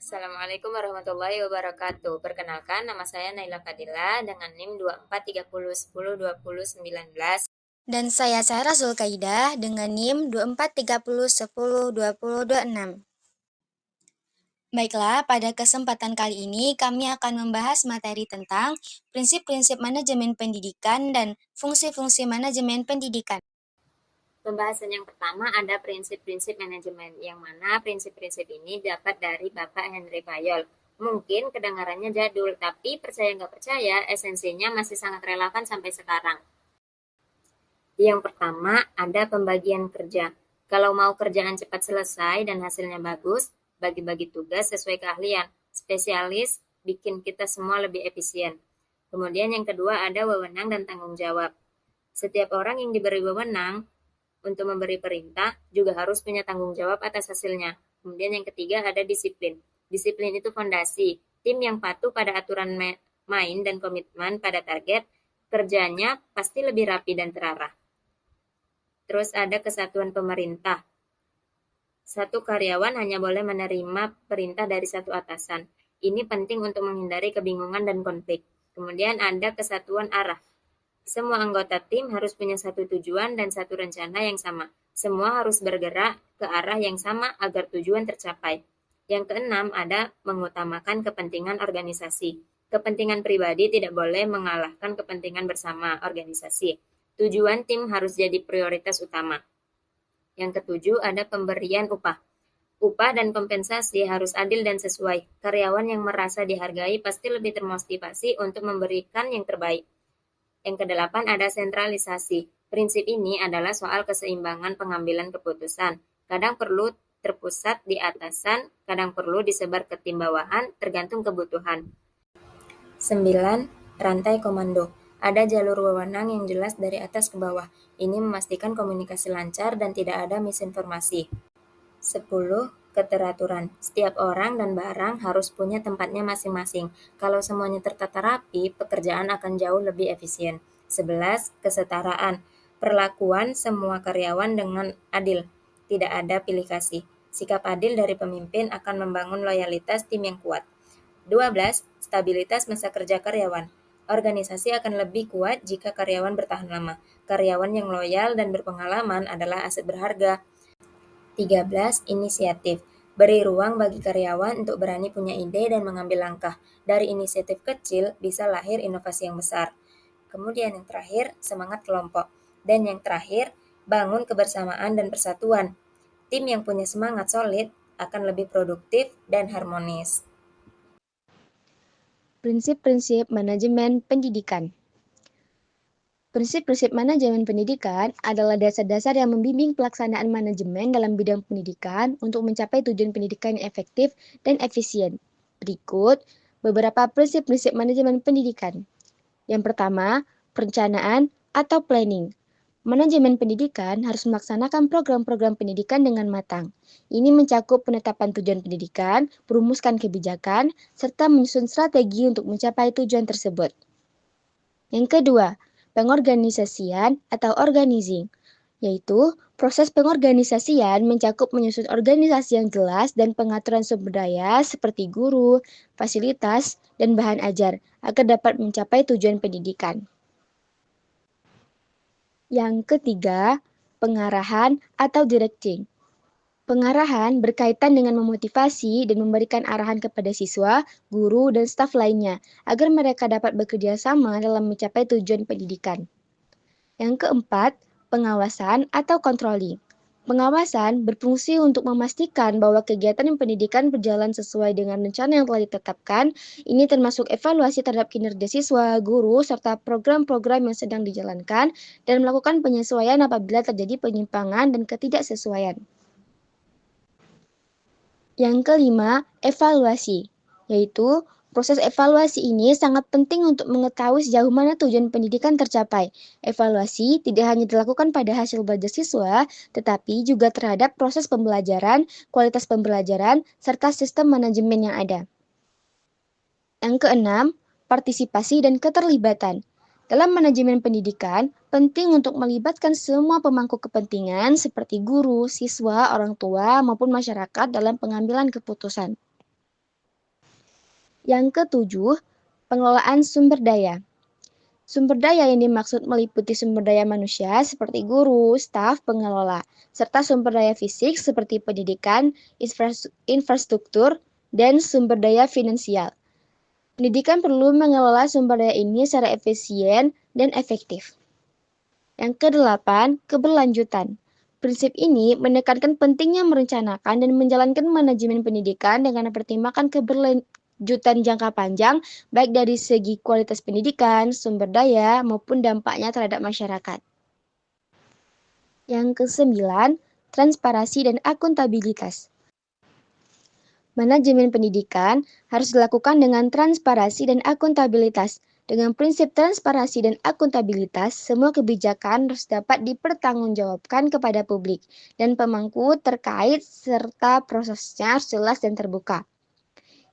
Assalamualaikum warahmatullahi wabarakatuh. Perkenalkan, nama saya Naila Fadila dengan NIM 2430102019. Dan saya Sarah Zulkaidah dengan NIM 2430102026. Baiklah, pada kesempatan kali ini kami akan membahas materi tentang prinsip-prinsip manajemen pendidikan dan fungsi-fungsi manajemen pendidikan. Pembahasan yang pertama ada prinsip-prinsip manajemen, yang mana prinsip-prinsip ini dapat dari Bapak Henry Fayol. Mungkin kedengarannya jadul, tapi percaya nggak percaya, esensinya masih sangat relevan sampai sekarang. Yang pertama, ada pembagian kerja. Kalau mau kerjaan cepat selesai dan hasilnya bagus, bagi-bagi tugas sesuai keahlian. Spesialis bikin kita semua lebih efisien. Kemudian yang kedua ada wewenang dan tanggung jawab. Setiap orang yang diberi wewenang untuk memberi perintah juga harus punya tanggung jawab atas hasilnya. Kemudian yang ketiga ada disiplin. Disiplin itu fondasi. Tim yang patuh pada aturan main dan komitmen pada target, kerjanya pasti lebih rapi dan terarah. Terus ada kesatuan pemerintah. Satu karyawan hanya boleh menerima perintah dari satu atasan. Ini penting untuk menghindari kebingungan dan konflik. Kemudian ada kesatuan arah. Semua anggota tim harus punya satu tujuan dan satu rencana yang sama. Semua harus bergerak ke arah yang sama agar tujuan tercapai. Yang keenam ada mengutamakan kepentingan organisasi. Kepentingan pribadi tidak boleh mengalahkan kepentingan bersama organisasi. Tujuan tim harus jadi prioritas utama. Yang ketujuh ada pemberian upah. Upah dan kompensasi harus adil dan sesuai. Karyawan yang merasa dihargai pasti lebih termotivasi untuk memberikan yang terbaik. Yang kedelapan ada sentralisasi. Prinsip ini adalah soal keseimbangan pengambilan keputusan. Kadang perlu terpusat di atasan, kadang perlu disebar ke tim bawahan, tergantung kebutuhan. 9. Rantai komando. Ada jalur wewenang yang jelas dari atas ke bawah. Ini memastikan komunikasi lancar dan tidak ada misinformasi. 10. Keteraturan. Setiap orang dan barang harus punya tempatnya masing-masing. Kalau semuanya tertata rapi, pekerjaan akan jauh lebih efisien. 11. Kesetaraan. Perlakuan semua karyawan dengan adil. Tidak ada pilih kasih. Sikap adil dari pemimpin akan membangun loyalitas tim yang kuat. 12. Stabilitas masa kerja karyawan. Organisasi akan lebih kuat jika karyawan bertahan lama. Karyawan yang loyal dan berpengalaman adalah aset berharga. 13. Inisiatif. Beri ruang bagi karyawan untuk berani punya ide dan mengambil langkah. Dari inisiatif kecil bisa lahir inovasi yang besar. Kemudian yang terakhir, semangat kelompok. Dan yang terakhir, bangun kebersamaan dan persatuan. Tim yang punya semangat solid akan lebih produktif dan harmonis. Prinsip-prinsip manajemen pendidikan. Prinsip-prinsip manajemen pendidikan adalah dasar-dasar yang membimbing pelaksanaan manajemen dalam bidang pendidikan untuk mencapai tujuan pendidikan yang efektif dan efisien. Berikut beberapa prinsip-prinsip manajemen pendidikan. Yang pertama, perencanaan atau planning. Manajemen pendidikan harus melaksanakan program-program pendidikan dengan matang. Ini mencakup penetapan tujuan pendidikan, merumuskan kebijakan, serta menyusun strategi untuk mencapai tujuan tersebut. Yang kedua, pengorganisasian atau organizing, yaitu proses pengorganisasian mencakup menyusun organisasi yang jelas dan pengaturan sumber daya seperti guru, fasilitas, dan bahan ajar agar dapat mencapai tujuan pendidikan. Yang ketiga, pengarahan atau directing. Pengarahan berkaitan dengan memotivasi dan memberikan arahan kepada siswa, guru, dan staf lainnya agar mereka dapat bekerja sama dalam mencapai tujuan pendidikan. Yang keempat, pengawasan atau controlling. Pengawasan berfungsi untuk memastikan bahwa kegiatan pendidikan berjalan sesuai dengan rencana yang telah ditetapkan. Ini termasuk evaluasi terhadap kinerja siswa, guru, serta program-program yang sedang dijalankan dan melakukan penyesuaian apabila terjadi penyimpangan dan ketidaksesuaian. Yang kelima, evaluasi, yaitu proses evaluasi ini sangat penting untuk mengetahui sejauh mana tujuan pendidikan tercapai. Evaluasi tidak hanya dilakukan pada hasil belajar siswa, tetapi juga terhadap proses pembelajaran, kualitas pembelajaran, serta sistem manajemen yang ada. Yang keenam, partisipasi dan keterlibatan. Dalam manajemen pendidikan, penting untuk melibatkan semua pemangku kepentingan seperti guru, siswa, orang tua, maupun masyarakat dalam pengambilan keputusan. Yang ketujuh, pengelolaan sumber daya. Sumber daya yang dimaksud meliputi sumber daya manusia seperti guru, staf, pengelola, serta sumber daya fisik seperti pendidikan, infrastruktur, dan sumber daya finansial. Pendidikan perlu mengelola sumber daya ini secara efisien dan efektif. Yang kedelapan, keberlanjutan. Prinsip ini menekankan pentingnya merencanakan dan menjalankan manajemen pendidikan dengan mempertimbangkan keberlanjutan jangka panjang, baik dari segi kualitas pendidikan, sumber daya, maupun dampaknya terhadap masyarakat. Yang kesembilan, transparansi dan akuntabilitas. Manajemen pendidikan harus dilakukan dengan transparansi dan akuntabilitas. Dengan prinsip transparansi dan akuntabilitas, semua kebijakan harus dapat dipertanggungjawabkan kepada publik dan pemangku terkait serta prosesnya harus jelas dan terbuka.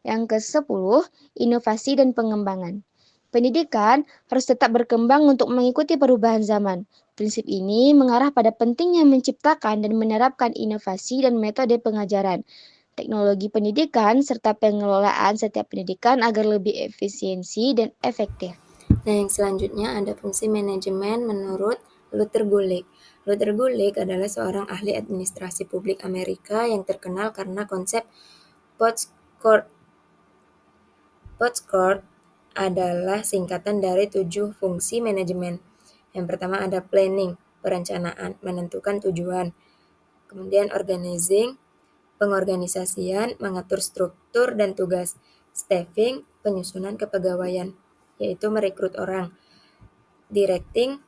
Yang ke-10, inovasi dan pengembangan. Pendidikan harus tetap berkembang untuk mengikuti perubahan zaman. Prinsip ini mengarah pada pentingnya menciptakan dan menerapkan inovasi dan metode pengajaran, teknologi pendidikan, serta pengelolaan setiap pendidikan agar lebih efisiensi dan efektif. Nah, yang selanjutnya ada fungsi manajemen menurut Luther Gulick. Luther Gulick adalah seorang ahli administrasi publik Amerika yang terkenal karena konsep Postcode. Postcode adalah singkatan dari 7 fungsi manajemen. Yang pertama ada planning, perencanaan, menentukan tujuan. Kemudian organizing, pengorganisasian, mengatur struktur dan tugas. Staffing, penyusunan kepegawaian, yaitu merekrut orang. Directing,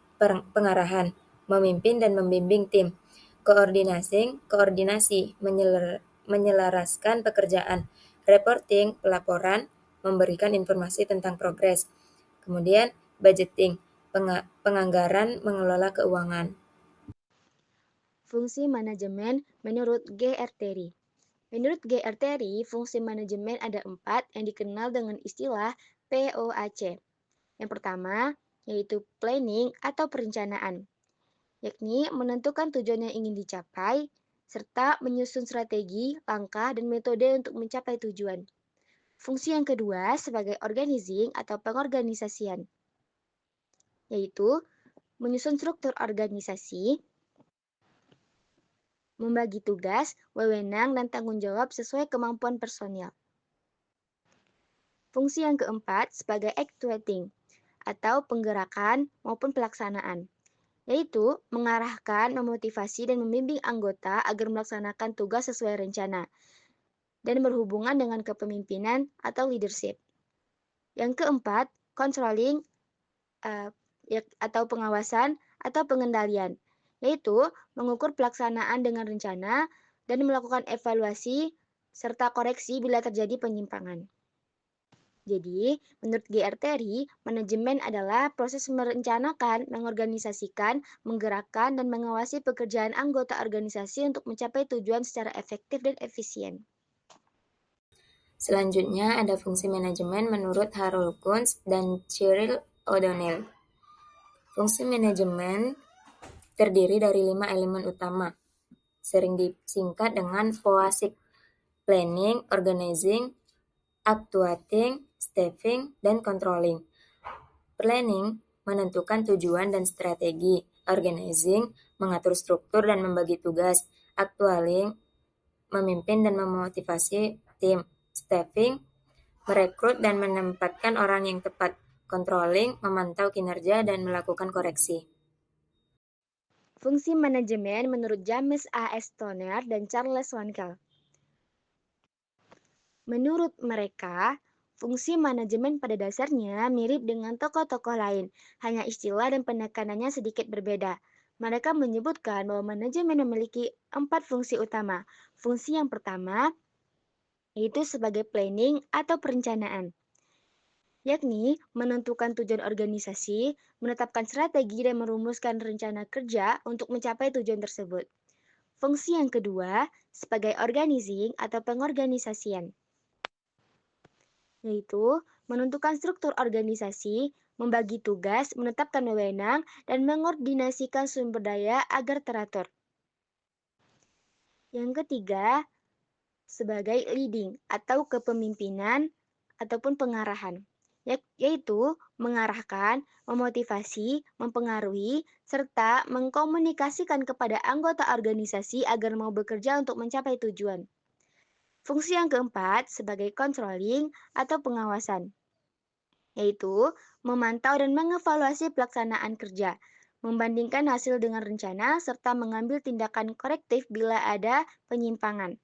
pengarahan, memimpin dan membimbing tim. Koordinasi, menyelaraskan pekerjaan. Reporting, pelaporan, memberikan informasi tentang progres. Kemudian budgeting, penganggaran, mengelola keuangan. Fungsi manajemen menurut G.R. Terry. Menurut G.R. Terry, fungsi manajemen ada 4 yang dikenal dengan istilah POAC. Yang pertama, yaitu planning atau perencanaan, yakni menentukan tujuan yang ingin dicapai, serta menyusun strategi, langkah, dan metode untuk mencapai tujuan. Fungsi yang kedua sebagai organizing atau pengorganisasian, yaitu menyusun struktur organisasi, membagi tugas, wewenang, dan tanggung jawab sesuai kemampuan personil. Fungsi yang keempat sebagai actuating atau penggerakan maupun pelaksanaan, yaitu mengarahkan, memotivasi, dan membimbing anggota agar melaksanakan tugas sesuai rencana dan berhubungan dengan kepemimpinan atau leadership. Yang keempat, controlling atau pengawasan atau pengendalian, yaitu mengukur pelaksanaan dengan rencana dan melakukan evaluasi serta koreksi bila terjadi penyimpangan. Jadi, menurut G.R. Terry, manajemen adalah proses merencanakan, mengorganisasikan, menggerakkan, dan mengawasi pekerjaan anggota organisasi untuk mencapai tujuan secara efektif dan efisien. Selanjutnya ada fungsi manajemen menurut Harold Kunz dan Cyril O'Donnell. Fungsi manajemen terdiri dari 5 elemen utama, sering disingkat dengan POASIC: planning, organizing, actuating, staffing, dan controlling. Planning menentukan tujuan dan strategi. Organizing mengatur struktur dan membagi tugas. Actuating memimpin dan memotivasi tim. Staffing merekrut dan menempatkan orang yang tepat. Controlling memantau kinerja dan melakukan koreksi. Fungsi manajemen menurut James A. S. Toner dan Charles Wankel. Menurut mereka, fungsi manajemen pada dasarnya mirip dengan tokoh-tokoh lain, hanya istilah dan penekanannya sedikit berbeda. Mereka menyebutkan bahwa manajemen memiliki 4 fungsi utama. Fungsi yang pertama yaitu sebagai planning atau perencanaan, yakni menentukan tujuan organisasi, menetapkan strategi, dan merumuskan rencana kerja untuk mencapai tujuan tersebut. Fungsi yang kedua sebagai organizing atau pengorganisasian, yaitu menentukan struktur organisasi, membagi tugas, menetapkan wewenang, dan mengordinasikan sumber daya agar teratur. Yang ketiga, sebagai leading atau kepemimpinan ataupun pengarahan, yaitu mengarahkan, memotivasi, mempengaruhi, serta mengkomunikasikan kepada anggota organisasi agar mau bekerja untuk mencapai tujuan. Fungsi yang keempat sebagai controlling atau pengawasan, yaitu memantau dan mengevaluasi pelaksanaan kerja, membandingkan hasil dengan rencana, serta mengambil tindakan korektif bila ada penyimpangan.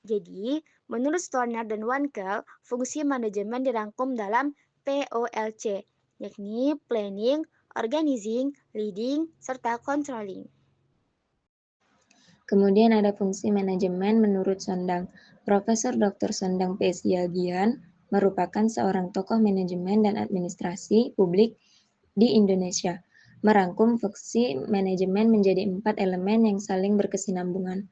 Jadi, menurut Stoner dan Wankel, fungsi manajemen dirangkum dalam POLC, yakni planning, organizing, leading, serta controlling. Kemudian ada fungsi manajemen menurut Sondang. Profesor Dr. Sondang P. Siagian merupakan seorang tokoh manajemen dan administrasi publik di Indonesia. Merangkum fungsi manajemen menjadi 4 elemen yang saling berkesinambungan,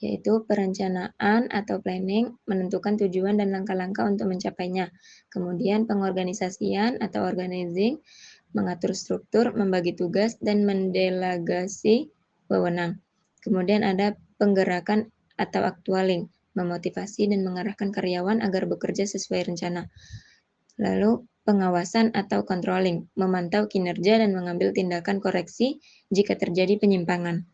yaitu perencanaan atau planning, menentukan tujuan dan langkah-langkah untuk mencapainya. Kemudian pengorganisasian atau organizing, mengatur struktur, membagi tugas, dan mendelegasi wewenang. Kemudian ada penggerakan atau actualing, memotivasi dan mengarahkan karyawan agar bekerja sesuai rencana. Lalu pengawasan atau controlling, memantau kinerja dan mengambil tindakan koreksi jika terjadi penyimpangan.